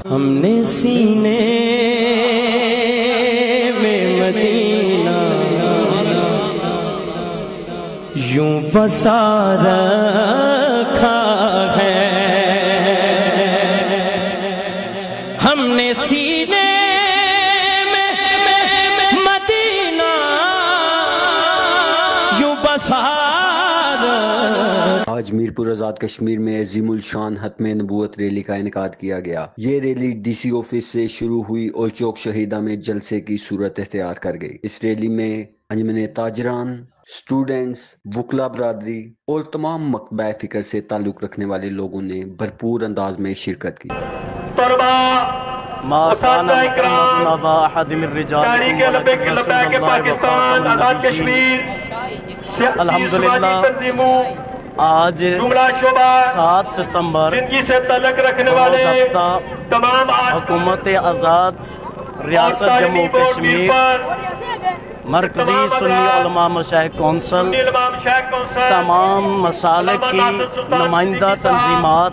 ہم نے سینے میں مدینہ یوں بسا رکھا ہے، ہم نے سینے میں مدینہ یوں بسا آج میرپور آزاد کشمیر میں عظیم الشان ختم نبوت ریلی کا انعقاد کیا گیا۔ یہ ریلی ڈی سی آفس سے شروع ہوئی اور چوک شہیدہ میں جلسے کی صورت اختیار کر گئی۔ اس ریلی میں انجمن تاجران، سٹوڈنٹس، وکلا برادری اور تمام مکتبہ فکر سے تعلق رکھنے والے لوگوں نے بھرپور انداز میں شرکت کی۔ الحمدللہ آج 7 ستمبر تمام حکومت آزاد ریاست جموں کشمیر، مرکزی سنی علماء مشائخ کونسل، تمام مسالک کی نمائندہ تنظیمات،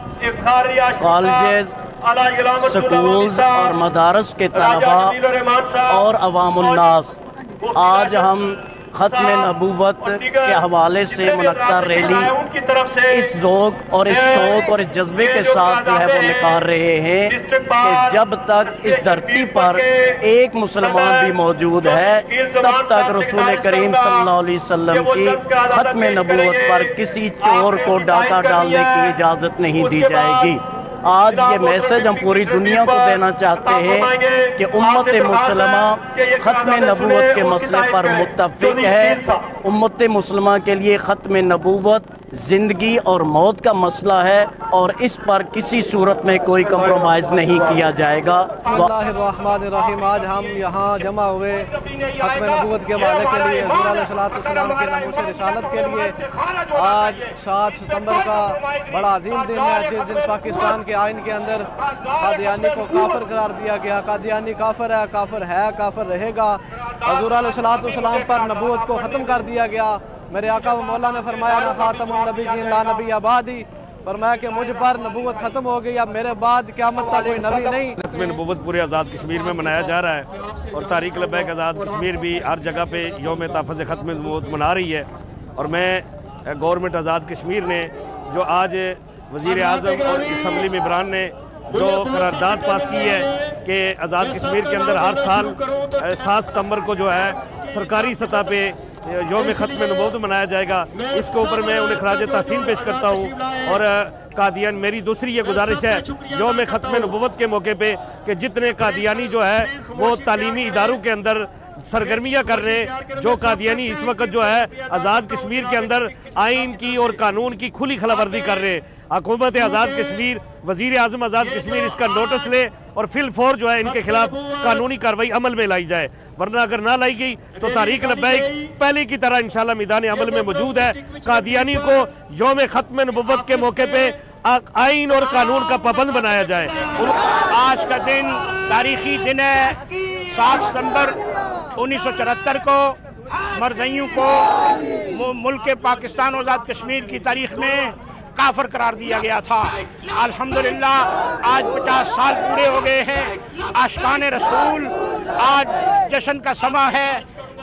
کالجز، سکولز اور مدارس کے طلباء اور عوام الناس، آج ہم ختم نبوت کے حوالے سے منعقدہ ریلی اس ذوق اور اس شوق اور اس جذبے کے ساتھ جو ہے وہ نکال رہے ہیں کہ جب تک اس دھرتی پر ایک مسلمان بھی موجود ہے تب تک رسول کریم صلی اللہ علیہ وسلم کی ختم نبوت پر کسی چور کو ڈاکہ ڈالنے کی اجازت نہیں دی جائے گی۔ آج یہ میسج ہم پوری دنیا کو دینا چاہتے ہیں کہ امت مسلمہ ختم نبوت کے مسئلے پر متفق ہے۔ امت مسلمہ کے لیے ختم نبوت زندگی اور موت کا مسئلہ ہے اور اس پر کسی صورت میں کوئی کمپرومائز نہیں کیا جائے گا۔ بسم اللہ الرحمن الرحیم۔ آج ہم یہاں جمع ہوئے ختم نبوت کے حوالے کے لیے، حضور علیہ السلام کے ناموس رسالت کے لیے۔ آج 7 ستمبر کا بڑا عظیم دن ہے، جس دن پاکستان کے آئین کے اندر قادیانی کو کافر قرار دیا گیا۔ قادیانی کافر ہے، کافر رہے گا۔ حضور علیہ السلام پر نبوت کو ختم کر دیا گیا۔ میرے آقا و مولا نے فرمایا نا خاتم النبیین لا نبی بعدی، فرمایا کہ مجھ پر نبوت ختم ہو گئی، اب میرے بعد قیامت کا کوئی نبی نہیں۔ ختم نبوت پورے آزاد کشمیر میں منایا جا رہا ہے اور تحریک لبیک آزاد کشمیر بھی ہر جگہ پہ یوم تحفظ ختم نبوت منا رہی ہے۔ اور میں گورنمنٹ آزاد کشمیر نے جو آج وزیر اعظم اور اسمبلی ممبران نے جو قرارداد پاس کی ہے کہ آزاد کشمیر کے اندر ہر سال 7 ستمبر کو جو ہے سرکاری سطح پہ یوم ختم نبوت منایا جائے گا، اس کے اوپر میں انہیں خراج تحسین پیش کرتا ہوں۔ اور قادیان میری دوسری یہ گزارش ہے یوم ختم نبوت کے موقع پہ کہ جتنے قادیانی جو ہے وہ تعلیمی اداروں کے اندر سرگرمیاں کر رہے ہیں، جو قادیانی اس وقت جو ہے آزاد کشمیر کے اندر آئین کی اور قانون کی کھلی خلاف ورزی کر رہے ہیں، حکومت آزاد کشمیر، وزیر اعظم آزاد کشمیر اس کا نوٹس لے اور فی الفور جو ہے ان کے خلاف قانونی کارروائی عمل میں لائی جائے، ورنہ اگر نہ لائی گئی تو تحریک لبیک پہلے کی طرح انشاءاللہ میدان عمل میں موجود ہے۔ قادیانی کو یوم ختم نبوت کے موقع پہ آئین اور قانون کا پابند بنایا جائے۔ آج کا دن تاریخی دن ہے۔ 7 ستمبر 1974 کو مرزائیوں کو ملک پاکستان آزاد کشمیر کی تاریخ میں کافر قرار دیا گیا تھا۔ الحمدللہ آج 50 سال پورے ہو گئے ہیں۔ عاشقان رسول آج جشن کا سماں ہے۔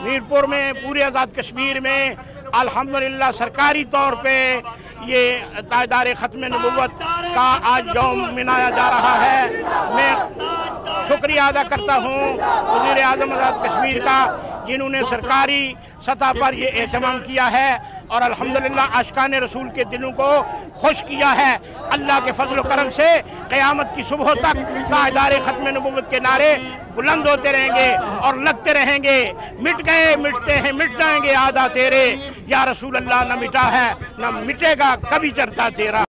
میرپور میں پورے آزاد کشمیر میں الحمدللہ سرکاری طور پہ یہ تاجدار ختم نبوت کا آج یوم منایا جا رہا ہے۔ میں شکریہ ادا کرتا ہوں وزیر اعظم آزاد کشمیر کا، جنہوں نے سرکاری سطح پر یہ اہتمام کیا ہے اور الحمدللہ عاشقان رسول کے دلوں کو خوش کیا ہے۔ اللہ کے فضل و کرم سے قیامت کی صبح تک تاجدار ختم نبوت کے نعرے بلند ہوتے رہیں گے اور لگتے رہیں گے۔ مٹ گئے مٹتے ہیں مٹ جائیں گے آدھا تیرے، یا رسول اللہ نہ مٹا ہے نہ مٹے گا کبھی چرتا تیرا۔